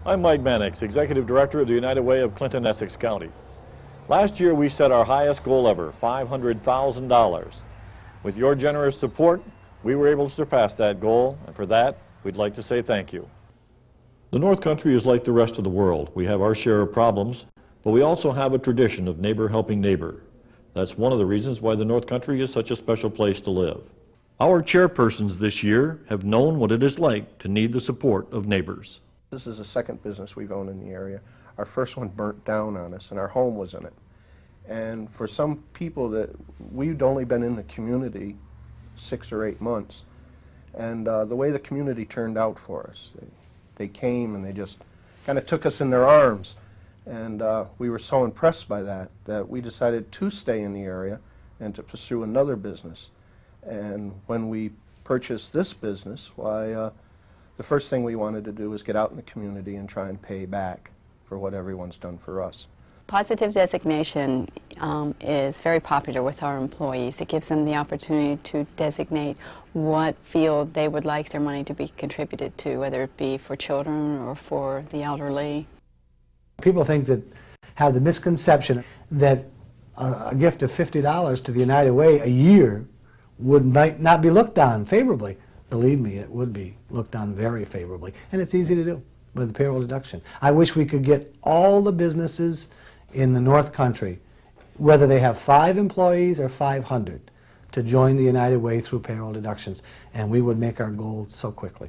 I'm Mike Mannix, Executive Director of the United Way of Clinton, Essex County. Last year we set our highest goal ever, $500,000. With your generous support, we were able to surpass that goal, and for that, we'd like to say thank you. The North Country is like the rest of the world. We have our share of problems, but we also have a tradition of neighbor helping neighbor. That's one of the reasons why the North Country is such a special place to live. Our chairpersons this year have known what it is like to need the support of neighbors. This is the second business we've owned in the area. Our first one burnt down on us, and our home was in it. And for some people that we'd only been in the community 6 or 8 months, and the way the community turned out for us, they came and they just kind of took us in their arms, and we were so impressed by that we decided to stay in the area and to pursue another business. And when we purchased this business, why, the first thing we wanted to do was get out in the community and try and pay back for what everyone's done for us. Positive designation is very popular with our employees. It gives them the opportunity to designate what field they would like their money to be contributed to, whether it be for children or for the elderly. People think that, have the misconception that a gift of $50 to the United Way a year might not be looked on favorably. Believe me, it would be looked on very favorably, and it's easy to do with the payroll deduction. I wish we could get all the businesses in the North Country, whether they have 5 employees or 500, to join the United Way through payroll deductions, and we would make our goal so quickly.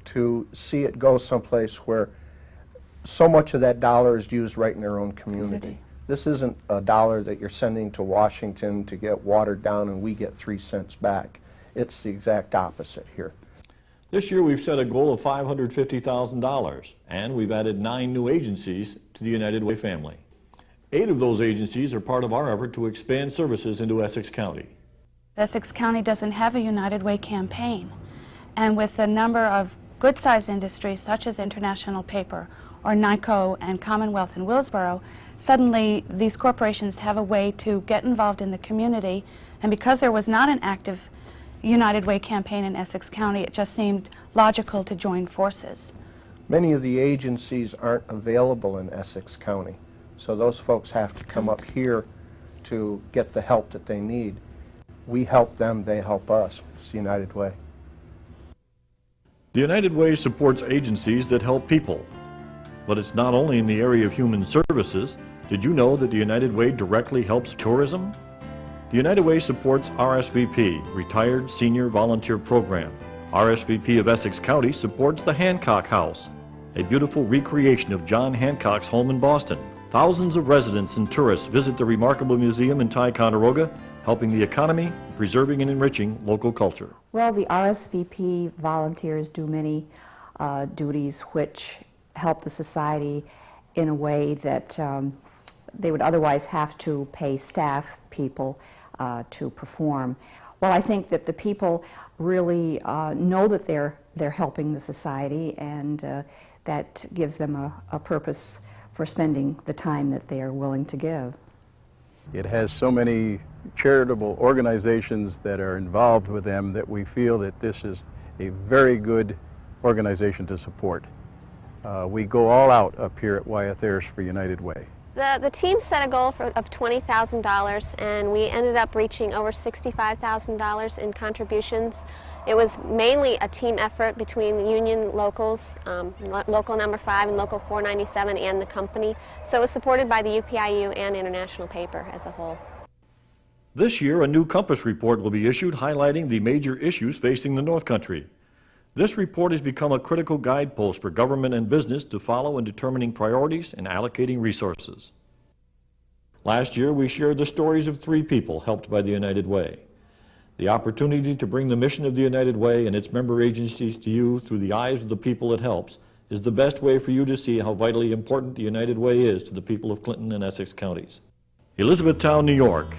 To see it go someplace where so much of that dollar is used right in their own community. This isn't a dollar that you're sending to Washington to get watered down and we get 3 cents back. It's the exact opposite here. This year we've set a goal of $550,000, and we've added 9 new agencies to the United Way family. 8 of those agencies are part of our effort to expand services into Essex County. Essex County doesn't have a United Way campaign, and with a number of good-sized industries such as International Paper or NICO and Commonwealth in Willsboro, suddenly these corporations have a way to get involved in the community, and because there was not an active United Way campaign in Essex County, it just seemed logical to join forces. Many of the agencies aren't available in Essex County, so those folks have to come up here to get the help that they need. We help them, they help us. It's the United Way. The United Way supports agencies that help people, but it's not only in the area of human services. Did you know that the United Way directly helps tourism? The United Way supports RSVP, Retired Senior Volunteer Program. RSVP of Essex County supports the Hancock House, a beautiful recreation of John Hancock's home in Boston. Thousands of residents and tourists visit the remarkable museum in Ticonderoga, helping the economy, preserving and enriching local culture. Well, the RSVP volunteers do many duties which help the society in a way that they would otherwise have to pay staff people to perform. Well, I think that the people really know that they're helping the society, and that gives them a purpose for spending the time that they are willing to give. It has so many charitable organizations that are involved with them that we feel that this is a very good organization to support. We go all out up here at Wyeth Ayers for United Way. The team set a goal of $20,000, and we ended up reaching over $65,000 in contributions. It was mainly a team effort between the union locals, local number 5 and local 497, and the company. So it was supported by the UPIU and International Paper as a whole. This year, a new Compass report will be issued highlighting the major issues facing the North Country. This report has become a critical guidepost for government and business to follow in determining priorities and allocating resources. Last year, we shared the stories of 3 people helped by the United Way. The opportunity to bring the mission of the United Way and its member agencies to you through the eyes of the people it helps is the best way for you to see how vitally important the United Way is to the people of Clinton and Essex counties. Elizabethtown, New York,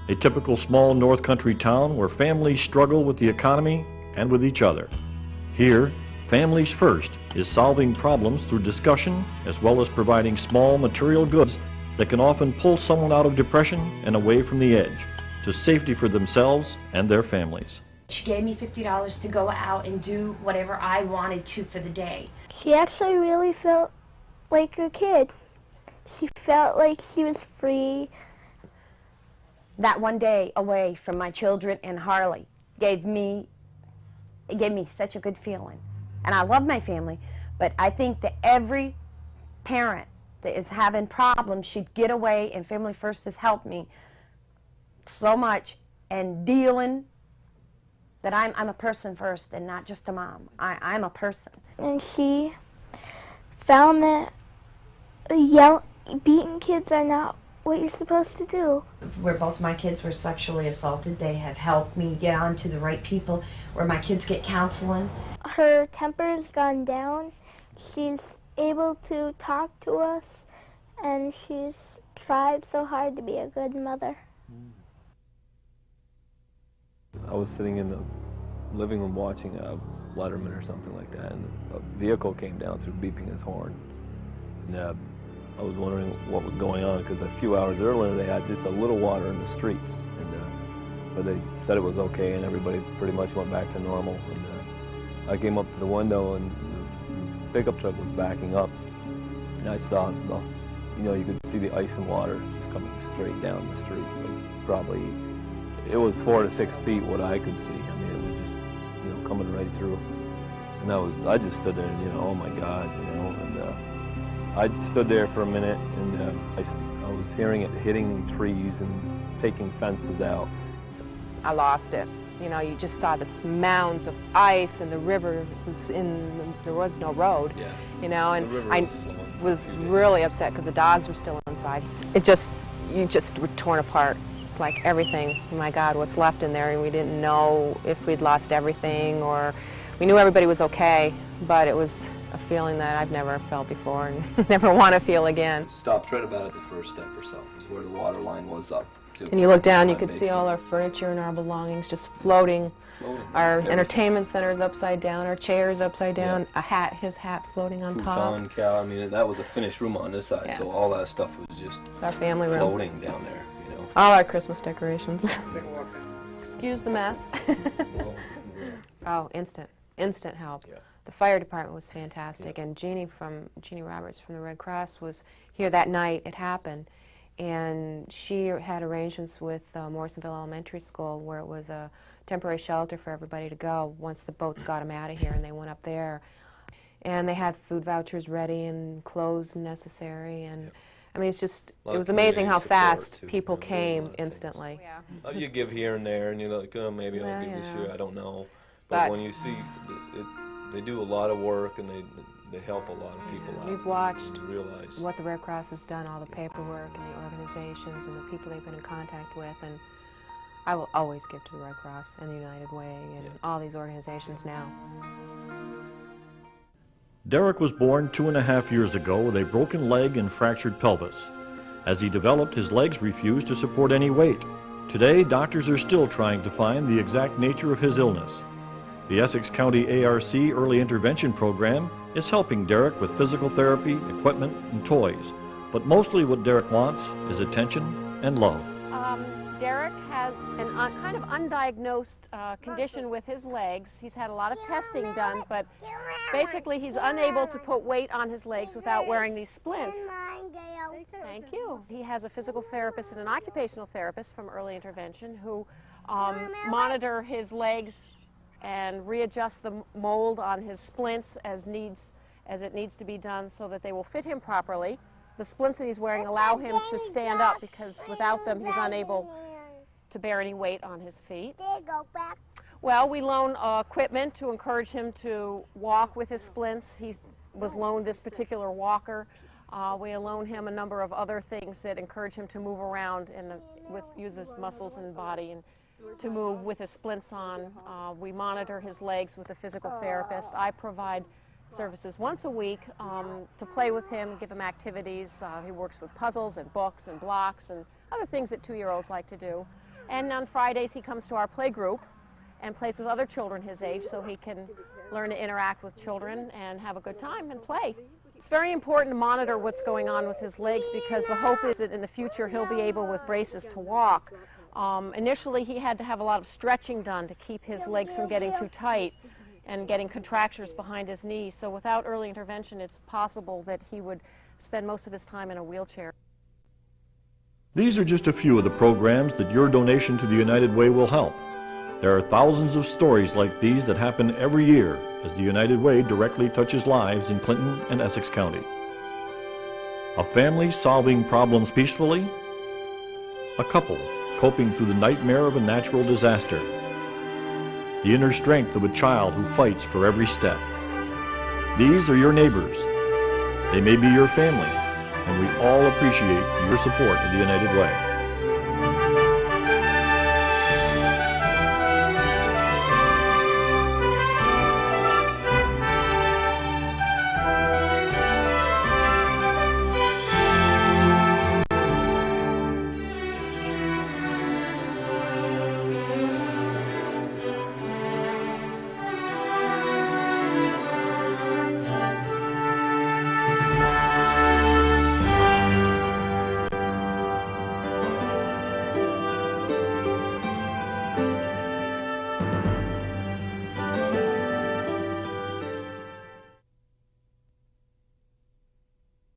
a typical small North Country town where families struggle with the economy and with each other. Here, Families First is solving problems through discussion as well as providing small material goods that can often pull someone out of depression and away from the edge to safety for themselves and their families. She gave me $50 to go out and do whatever I wanted to for the day. She actually really felt like a kid. She felt like she was free. That one day away from my children and Harley gave me such a good feeling. And I love my family, but I think that every parent that is having problems should get away, and Family First has helped me so much in dealing that I'm a person first and not just a mom. I'm a person. And she found that beating kids are not what you're supposed to do. Where both my kids were sexually assaulted, they have helped me get on to the right people, where my kids get counseling. Her temper's gone down. She's able to talk to us, and she's tried so hard to be a good mother. I was sitting in the living room watching Letterman or something like that, and a vehicle came down through beeping his horn. And I was wondering what was going on, because a few hours earlier they had just a little water in the streets, but they said it was okay, and everybody pretty much went back to normal. And I came up to the window, and the pickup truck was backing up, and I saw you could see the ice and water just coming straight down the street, like probably. It was 4 to 6 feet what I could see. I mean, it was just, coming right through. And I just stood there and, oh my God, and I just stood there for a minute, and I was hearing it hitting trees and taking fences out. I lost it. You just saw this mounds of ice, and the river was there was no road, and I was really upset because the dogs were still inside. You just were torn apart. It's like everything, my God, what's left in there, and we didn't know if we'd lost everything, or we knew everybody was okay, but it was a feeling that I've never felt before and never want to feel again. Stopped right about at the first step or so, is where the water line was up to. And you look down, you could see all our furniture and our belongings just floating. Our entertainment center's upside down, our chairs upside down, his hat's floating on top. Futon, cow, I mean, that was a finished room on this side, so all that stuff was just it's our family room. Floating down there. All our Christmas decorations. Excuse the mess. Oh, instant help. Yeah. The fire department was fantastic, and Jeannie Roberts from the Red Cross was here that night it happened, and she had arrangements with Morrisonville Elementary School, where it was a temporary shelter for everybody to go once the boats got them out of here, and they went up there, and they had food vouchers ready and clothes necessary, and I mean, it was amazing how fast people came instantly. Yeah. You give here and there, and you're like, oh, maybe I'll give this year, I don't know. But when you see, they do a lot of work, and they help a lot of people out. We've watched what the Red Cross has done, all the paperwork and the organizations and the people they've been in contact with, and I will always give to the Red Cross and the United Way and all these organizations now. Derek was born 2.5 years ago with a broken leg and fractured pelvis. As he developed, his legs refused to support any weight. Today, doctors are still trying to find the exact nature of his illness. The Essex County ARC Early Intervention Program is helping Derek with physical therapy, equipment, and toys. But mostly what Derek wants is attention and love. Derek has an kind of undiagnosed condition with his legs. He's had a lot of testing done, but basically he's unable to put weight on his legs without wearing these splints. Thank you. He has a physical therapist and an occupational therapist from Early Intervention who monitor his legs and readjust the mold on his splints as it needs to be done so that they will fit him properly. The splints that he's wearing allow him to stand up because without them he's unable to bear any weight on his feet. Well, we loan equipment to encourage him to walk with his splints. He was loaned this particular walker. We loan him a number of other things that encourage him to move around and use his muscles and body and to move with his splints on. We monitor his legs with a physical therapist. I provide services once a week to play with him, give him activities. He works with puzzles and books and blocks and other things that 2-year-olds like to do. And on Fridays he comes to our play group and plays with other children his age so he can learn to interact with children and have a good time and play. It's very important to monitor what's going on with his legs because the hope is that in the future he'll be able with braces to walk. Initially, he had to have a lot of stretching done to keep his legs from getting too tight and getting contractures behind his knees. So without early intervention, it's possible that he would spend most of his time in a wheelchair. These are just a few of the programs that your donation to the United Way will help. There are thousands of stories like these that happen every year as the United Way directly touches lives in Clinton and Essex County. A family solving problems peacefully, a couple coping through the nightmare of a natural disaster, the inner strength of a child who fights for every step. These are your neighbors. They may be your family, and we all appreciate your support of the United Way.